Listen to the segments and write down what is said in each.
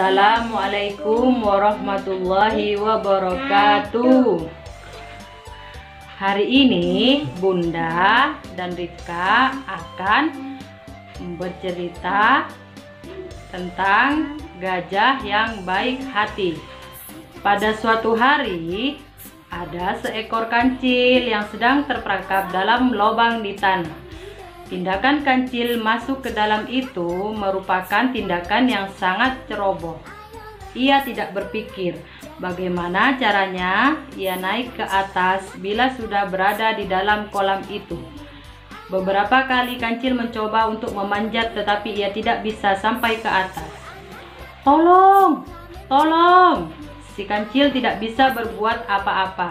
Assalamualaikum warahmatullahi wabarakatuh. Hari ini Bunda dan Rifka akan bercerita tentang gajah yang baik hati. Pada suatu hari ada seekor kancil yang sedang terperangkap dalam lubang di tanah. Tindakan kancil masuk ke dalam itu merupakan tindakan yang sangat ceroboh. Ia tidak berpikir bagaimana caranya ia naik ke atas bila sudah berada di dalam kolam itu. Beberapa kali kancil mencoba untuk memanjat tetapi ia tidak bisa sampai ke atas. Tolong! Tolong! Si kancil tidak bisa berbuat apa-apa.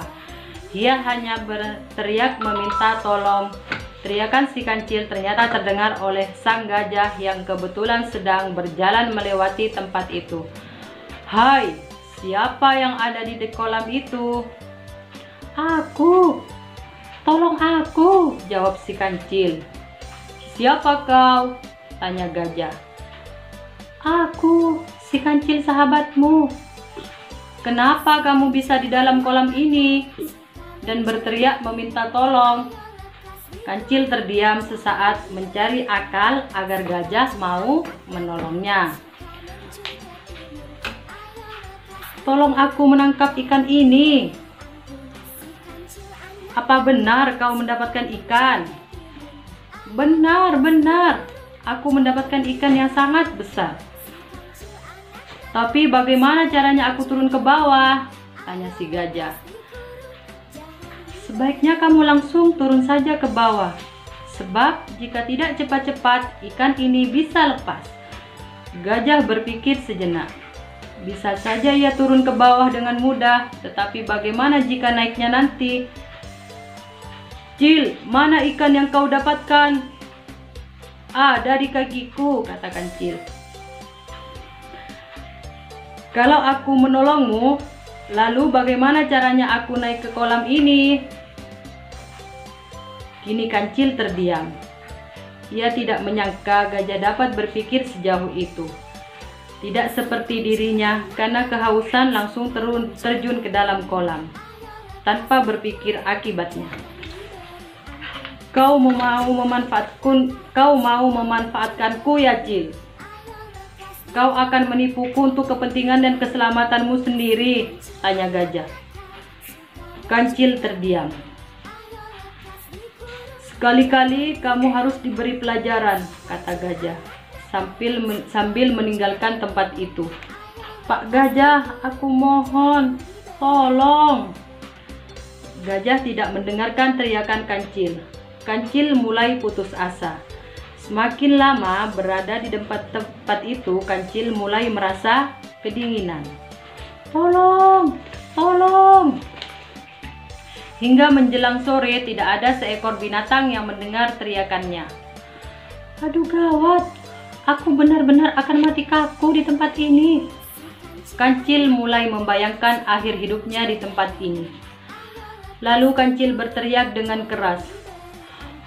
Dia hanya berteriak meminta tolong. Teriakan si kancil ternyata terdengar oleh sang gajah yang kebetulan sedang berjalan melewati tempat itu. Hai, siapa yang ada di kolam itu? Aku. Tolong aku, jawab si kancil. Siapa kau? Tanya gajah. Aku, si kancil sahabatmu. Kenapa kamu bisa di dalam kolam ini? Dan berteriak meminta tolong. Kancil terdiam sesaat mencari akal agar gajah mau menolongnya. Tolong aku menangkap ikan ini. Apa benar kau mendapatkan ikan? Benar, benar. Aku mendapatkan ikan yang sangat besar. Tapi bagaimana caranya aku turun ke bawah? Tanya si gajah. Sebaiknya kamu langsung turun saja ke bawah, sebab jika tidak cepat-cepat ikan ini bisa lepas. Gajah berpikir sejenak. Bisa saja ia turun ke bawah dengan mudah, tetapi bagaimana jika naiknya nanti? Cil, mana ikan yang kau dapatkan? Ada di kakiku, kata kancil. Kalau aku menolongmu, lalu bagaimana caranya aku naik ke kolam ini? Kini kancil terdiam. Ia tidak menyangka gajah dapat berpikir sejauh itu. Tidak seperti dirinya, karena kehausan langsung terjun ke dalam kolam, tanpa berpikir akibatnya. Kau mau memanfaatkanku ya, Cil? Kau akan menipuku untuk kepentingan dan keselamatanmu sendiri, tanya gajah. Kancil terdiam. Sekali-kali kamu harus diberi pelajaran, kata gajah, sambil meninggalkan tempat itu. Pak Gajah, aku mohon, tolong. Gajah tidak mendengarkan teriakan kancil. Kancil mulai putus asa. Semakin lama berada di tempat itu, kancil mulai merasa kedinginan. Tolong, tolong. Hingga menjelang sore tidak ada seekor binatang yang mendengar teriakannya. Aduh gawat, aku benar-benar akan mati kaku di tempat ini. Kancil mulai membayangkan akhir hidupnya di tempat ini. Lalu kancil berteriak dengan keras.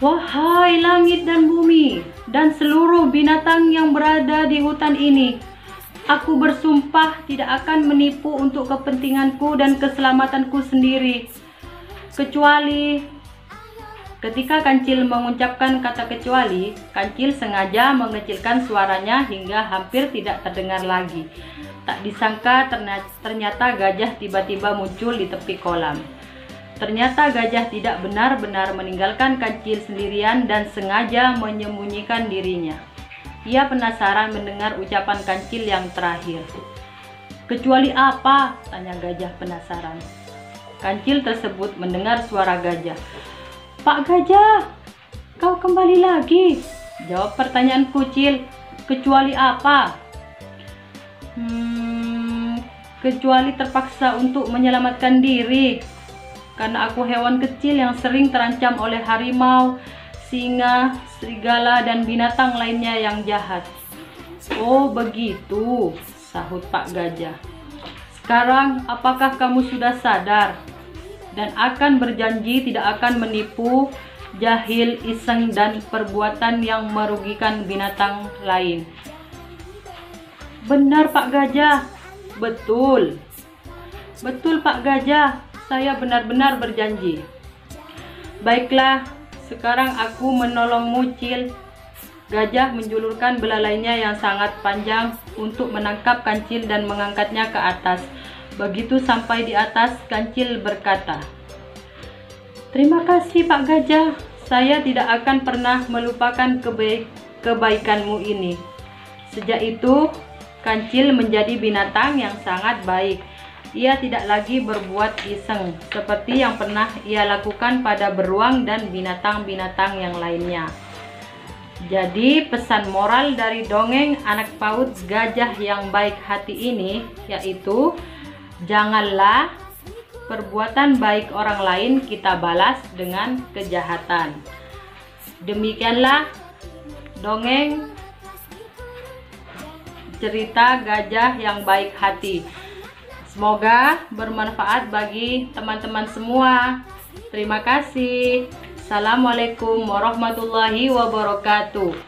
Wahai langit dan bumi, dan seluruh binatang yang berada di hutan ini, aku bersumpah tidak akan menipu untuk kepentinganku dan keselamatanku sendiri. Kecuali. Ketika kancil mengucapkan kata kecuali, kancil sengaja mengecilkan suaranya hingga hampir tidak terdengar lagi. Tak disangka ternyata gajah tiba-tiba muncul di tepi kolam. Ternyata gajah tidak benar-benar meninggalkan kancil sendirian dan sengaja menyembunyikan dirinya. Ia penasaran mendengar ucapan kancil yang terakhir. Kecuali apa? Tanya gajah penasaran. Kancil tersebut mendengar suara gajah. Pak Gajah, kau kembali lagi. Jawab pertanyaan kucil. Kecuali apa? Kecuali terpaksa untuk menyelamatkan diri. Karena aku hewan kecil yang sering terancam oleh harimau, singa, serigala, dan binatang lainnya yang jahat. Oh begitu, sahut Pak Gajah. Sekarang apakah kamu sudah sadar? Dan akan berjanji tidak akan menipu, jahil, iseng, dan perbuatan yang merugikan binatang lain. Benar Pak Gajah. Betul. Betul Pak Gajah, saya benar-benar berjanji. Baiklah, sekarang aku menolongmu, Cil. Gajah menjulurkan belalainya yang sangat panjang untuk menangkap kancil dan mengangkatnya ke atas. Begitu sampai di atas, kancil berkata, "Terima kasih Pak Gajah, saya tidak akan pernah melupakan kebaikanmu ini." Sejak itu, kancil menjadi binatang yang sangat baik. Ia tidak lagi berbuat iseng seperti yang pernah ia lakukan pada beruang dan binatang-binatang yang lainnya. Jadi pesan moral dari dongeng anak PAUD Gajah yang Baik Hati ini yaitu, janganlah perbuatan baik orang lain kita balas dengan kejahatan. Demikianlah dongeng cerita Gajah yang Baik Hati. Semoga bermanfaat bagi teman-teman semua. Terima kasih. Assalamualaikum warahmatullahi wabarakatuh.